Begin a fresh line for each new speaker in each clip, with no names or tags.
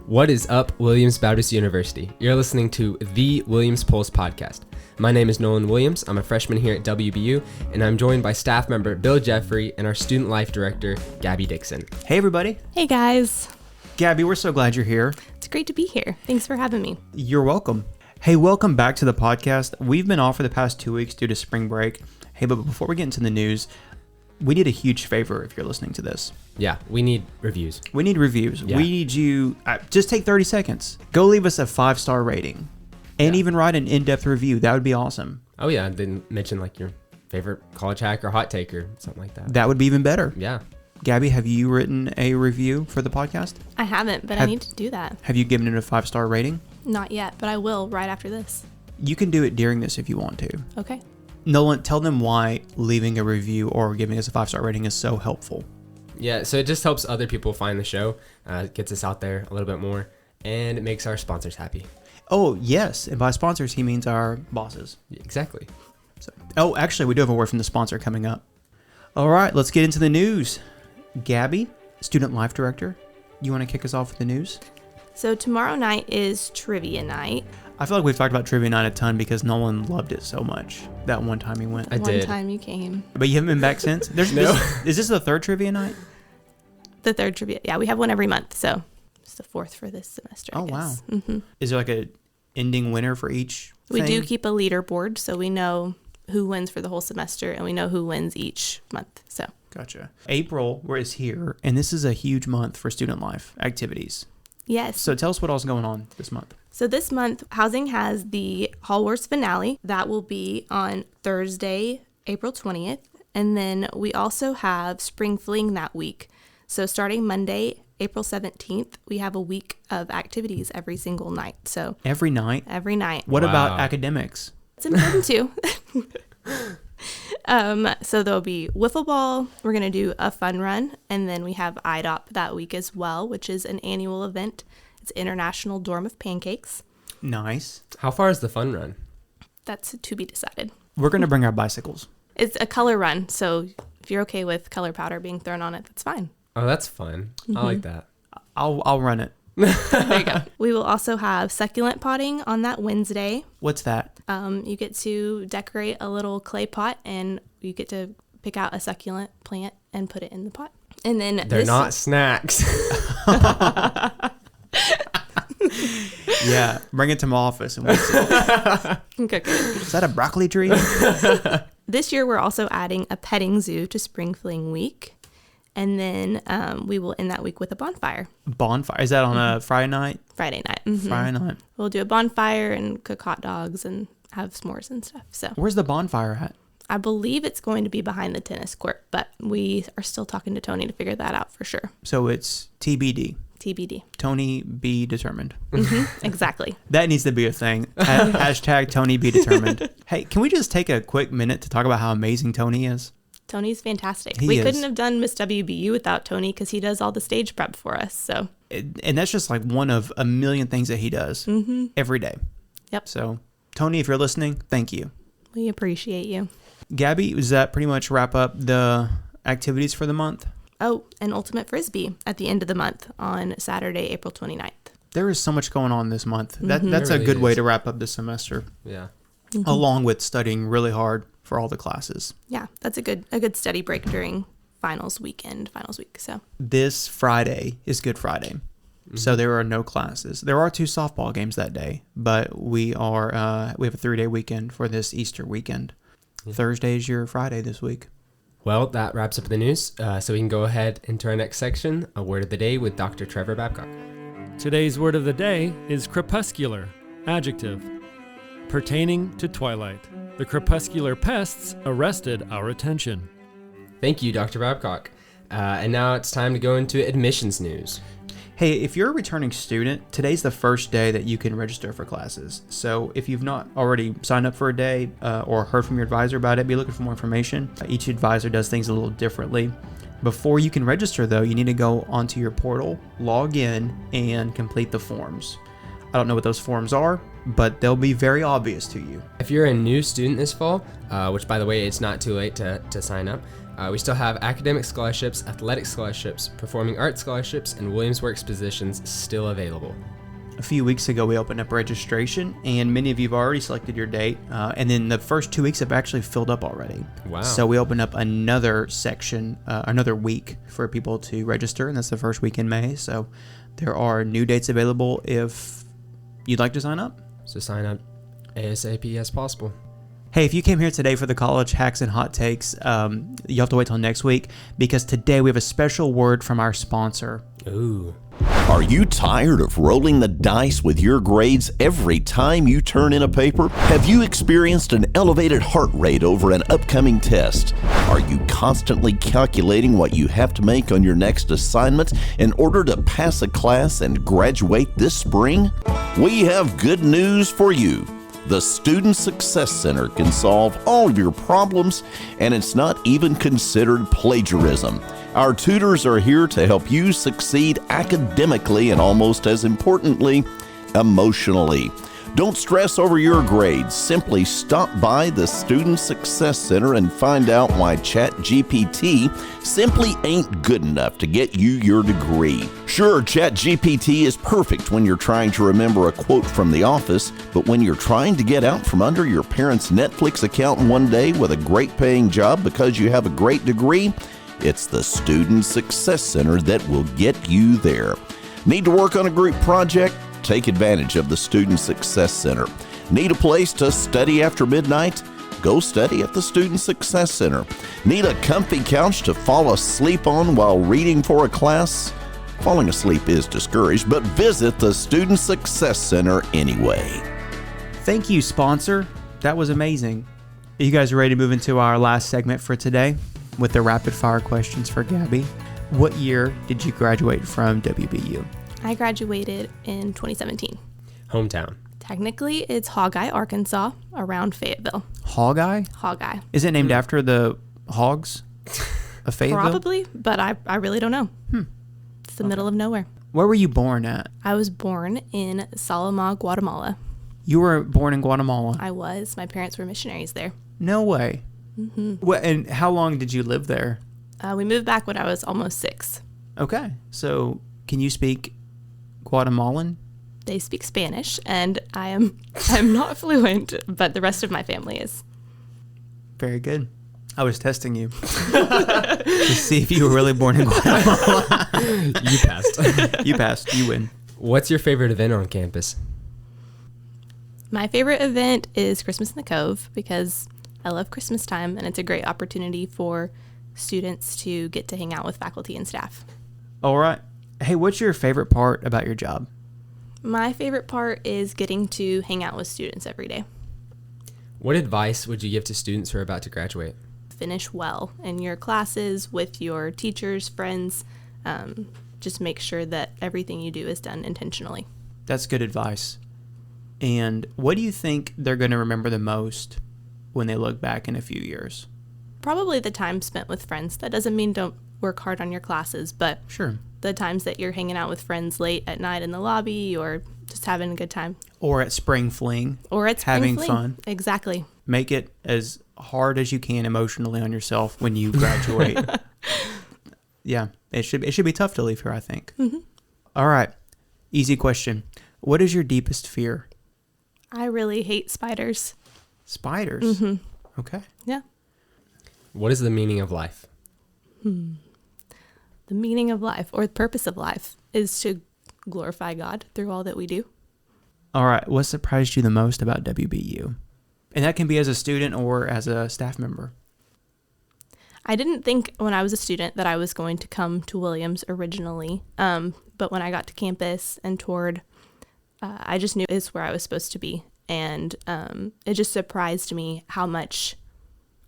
What is up, Williams Baptist University? You're listening to the Williams Pulse podcast. My name is Nolan Williams. I'm a freshman here at WBU, and I'm joined by staff member Bill Jeffrey and our student life director, Gabby Dixon.
Hey, everybody.
Hey, guys.
Gabby, we're so glad you're here.
It's great to be here. Thanks for having me.
You're welcome. Hey, welcome back to the podcast. We've been off for the past 2 weeks due to spring break. Hey, but before we get into the news, we need a huge favor if you're listening to this.
Yeah, we need reviews.
We need reviews.
Yeah.
We need you, just take 30 seconds. Go leave us a 5-star rating and even write an in-depth review. That would be awesome.
Oh yeah, didn't mention like your favorite college hack or hot take or something like that.
That would be even better.
Yeah.
Gabby, have you written a review for the podcast?
I haven't, but I need to do that.
Have you given it a 5-star rating?
Not yet, but I will right after this.
You can do it during this if you want to.
Okay.
Nolan, tell them why leaving a review or giving us a 5-star rating is so helpful.
Yeah, so it just helps other people find the show, gets us out there a little bit more, and it makes our sponsors happy.
Oh, yes. And by sponsors, he means our bosses.
Exactly.
So, actually, we do have a word from the sponsor coming up. All right, let's get into the news. Gabby, student life director, you want to kick us off with the news?
So tomorrow night is trivia night.
I feel like we've talked about trivia night a ton because Nolan loved it so much that one time he went.
I did.
One time you came.
But you haven't been back since?
No.
Is this the third trivia night?
The third trivia. Yeah, we have one every month, so it's the fourth for this semester. I
Oh,
guess.
wow.
Mm-hmm.
Is there like a ending winner for each
We
thing?
do keep a leaderboard, so we know who wins for the whole semester, and we know who wins each month. So.
Gotcha. April is here, and this is a huge month for student life activities.
Yes.
So tell us what else is going on this month.
So this month, Housing has the Hall Wars finale. That will be on Thursday, April 20th. And then we also have Spring Fling that week. So starting Monday, April 17th, we have a week of activities every single night. So
Every night?
every night.
What
Wow.
about academics?
It's important too. So there'll be wiffle ball. We're going to do a fun run. And then we have IDOP that week as well, which is an annual event. It's International Dorm of Pancakes.
Nice.
How far is the fun run?
That's to be decided.
We're going to bring our bicycles.
It's a color run. So if you're okay with color powder being thrown on it, that's fine.
Oh, that's fun. I like that.
I'll run it.
There you go. We will also have succulent potting on that Wednesday.
What's that?
You get to decorate a little clay pot and you get to pick out a succulent plant and put it in the pot. And then
They're not snacks.
Yeah, bring it to my office and we'll see.
Okay, good.
Is that a broccoli tree?
This year we're also adding a petting zoo to Spring Fling Week. And then we will end that week with a bonfire.
Bonfire. Is that on a Friday night?
Friday night. Mm-hmm.
Friday night.
We'll do a bonfire and cook hot dogs and have s'mores and stuff. So
Where's the bonfire at?
I believe it's going to be behind the tennis court, but we are still talking to Tony to figure that out for sure.
So it's TBD.
TBD.
Tony be determined.
Mm-hmm. Exactly.
That needs to be a thing. Hashtag Tony be determined. Hey, can we just take a quick minute to talk about how amazing Tony is?
Tony's fantastic.
He
We
is.
couldn't have done Miss WBU without Tony because he does all the stage prep for us. So
And that's just like one of a million things that he does every day.
Yep.
So, Tony, if you're listening, thank you.
we appreciate you.
Gabby, does that pretty much wrap up the activities for the month?
Oh, and Ultimate Frisbee at the end of the month on Saturday, April 29th.
There is so much going on this month. That's
There
a
really
good way
is.
to wrap up the semester,
Yeah.
along with studying really hard for all the classes.
Yeah, that's a good study break during finals week. So
This Friday is Good Friday, so there are no classes. There are 2 softball games that day, but we have a 3-day weekend for this Easter weekend. Thursday is your Friday this week.
Well, that wraps up the news. So we can go ahead into our next section, a word of the day with Dr. Trevor Babcock.
Today's word of the day is crepuscular, adjective, pertaining to twilight. The crepuscular pests arrested our attention.
Thank you, Dr. Babcock. And now it's time to go into admissions news.
Hey, if you're a returning student, today's the first day that you can register for classes. So if you've not already signed up for a day or heard from your advisor about it, be looking for more information. Each advisor does things a little differently. Before you can register, though, you need to go onto your portal, log in, and complete the forms. I don't know what those forms are, but they'll be very obvious to you.
If you're a new student this fall, which by the way, it's not too late to sign up, we still have academic scholarships, athletic scholarships, performing arts scholarships, and Williams Works positions still available.
A few weeks ago, we opened up registration, and many of you have already selected your date. And then the first 2 weeks have actually filled up already.
Wow.
So we opened up another section, another week for people to register, and that's the first week in May. So there are new dates available if you'd like to sign up.
So sign up ASAP as possible.
Hey, if you came here today for the college hacks and hot takes, you'll have to wait till next week, because today we have a special word from our sponsor.
Ooh.
Are you tired of rolling the dice with your grades every time you turn in a paper? Have you experienced an elevated heart rate over an upcoming test? Are you constantly calculating what you have to make on your next assignment in order to pass a class and graduate this spring? We have good news for you. The Student Success Center can solve all your problems, and it's not even considered plagiarism. Our tutors are here to help you succeed academically and, almost as importantly, emotionally. Don't stress over your grades. Simply stop by the Student Success Center and find out why ChatGPT simply ain't good enough to get you your degree. Sure, ChatGPT is perfect when you're trying to remember a quote from The Office, but when you're trying to get out from under your parents' Netflix account one day with a great paying job because you have a great degree, it's the Student Success Center that will get you there. Need to work on a group project? Take advantage of the Student Success Center. Need a place to study after midnight? Go study at the Student Success Center. Need a comfy couch to fall asleep on while reading for a class? Falling asleep is discouraged, but visit the Student Success Center anyway.
Thank you, sponsor. That was amazing. Are you guys ready to move into our last segment for today with the rapid fire questions for Gabby? What year did you graduate from WBU?
I graduated in 2017.
Hometown.
Technically, it's Hogeye, Arkansas, around Fayetteville.
Hogeye?
Hogeye.
Is it named after the hogs of Fayetteville?
Probably, but I really don't know. It's the middle of nowhere.
Where were you born at?
I was born in Salama, Guatemala.
You were born in Guatemala?
I was. My parents were missionaries there.
No way. Mm-hmm. And how long did you live there?
We moved back when I was almost 6.
Okay. So can you speak Guatemalan?
They speak Spanish, and I'm not fluent, but the rest of my family is.
Very good. I was testing you to see if you were really born in Guatemala.
You passed.
You passed. You win.
What's your favorite event on campus?
My favorite event is Christmas in the Cove, because I love Christmas time, and it's a great opportunity for students to get to hang out with faculty and staff.
All right. Hey, what's your favorite part about your job?
My favorite part is getting to hang out with students every day.
What advice would you give to students who are about to graduate?
Finish well in your classes with your teachers, friends. Just make sure that everything you do is done intentionally.
That's good advice. And what do you think they're going to remember the most when they look back in a few years?
Probably the time spent with friends. That doesn't mean don't work hard on your classes, but
sure,
the times that you're hanging out with friends late at night in the lobby, or just having a good time.
Or at Spring Fling.
Or at Spring
having
Fling.
fun.
Exactly.
Make it as hard as you can emotionally on yourself when you graduate. Yeah, it should be tough to leave here, I think. Mm-hmm. All right, easy question. What is your deepest fear?
I really hate spiders.
Spiders?
Mm-hmm.
Okay.
Yeah.
What is the meaning of life?
The meaning of life, or the purpose of life, is to glorify God through all that we do.
All right. What surprised you the most about WBU? And that can be as a student or as a staff member.
I didn't think when I was a student that I was going to come to Williams originally. But when I got to campus and toured, I just knew it's where I was supposed to be. And it just surprised me how much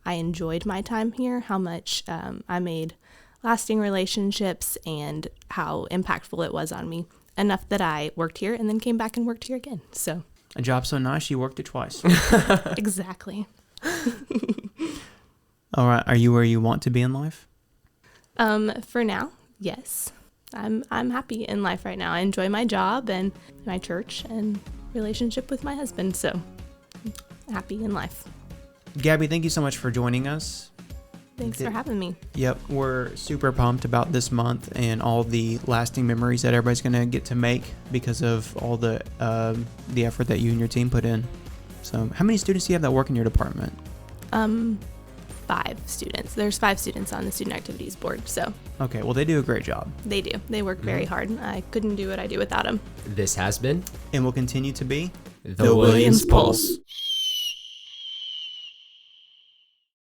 I enjoyed my time here, how much I made lasting relationships, and how impactful it was on me. Enough that I worked here and then came back and worked here again. So
a job so nice you worked it twice.
Exactly.
All right. Are you where you want to be in life?
For now, yes. I'm happy in life right now. I enjoy my job and my church, and relationship with my husband, so happy in life.
Gabby, thank you so much for joining us.
Thanks for having me.
Yep, we're super pumped about this month and all the lasting memories that everybody's going to get to make because of all the effort that you and your team put in. So how many students do you have that work in your department?
5 students. There's 5 students on the student activities board, so.
Okay, well, they do a great job.
They do. They work very hard. I couldn't do what I do without them.
This has been
And will continue to be
the Williams Pulse.